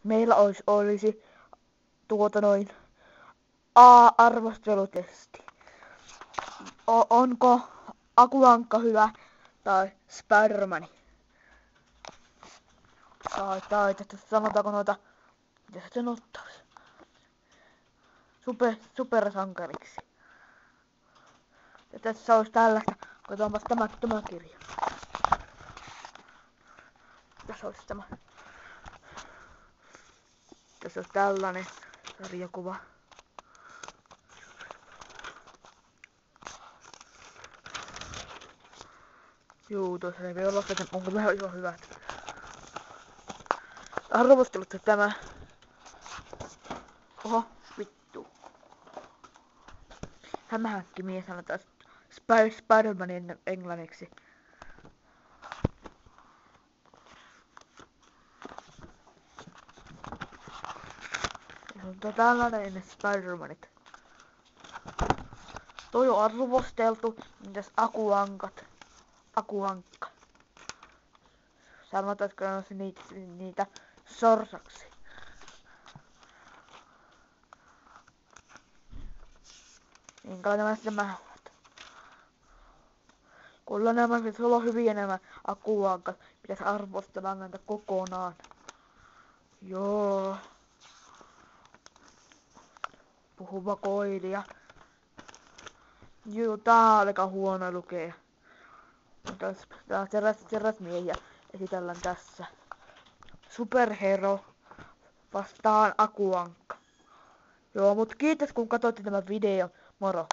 meillä olisi A-arvostelutesti. Onko Aku-Ankka hyvä tai Spider-Man? Tai sanotaanko noita, mitä se ottaisi? Supersankariksi. Ja tässä olisi tällaista, katsotaanpas tämä kirja. Tässä olisi tämä. Tässä olisi tällainen sarjakuva. Juu, tuossa ei vielä olla, että onko vähän ihan hyvät. Arvostelut tämä. Oho, vittu. Hämähäkki mies sanotaan Spider-Manin englanniksi. Tällainen Spider-Manit. Toi on arvosteltu. Mitäs Aku-Ankka. Sanotaanko niitä sorsaksi? Minkälainen nämä sitten mähät? Kyllä nämä sulla on hyviä nämä Aku-Ankat. Pitäisi arvostella näitä kokonaan. Joo. Puhuva koilia. Joo, tää on aika huono lukea. Tää on teräsmiehiä esitellään tässä. Superhero vastaan Aku-Ankka. Joo, mut kiitos kun katsoitte tämän videon. Moro!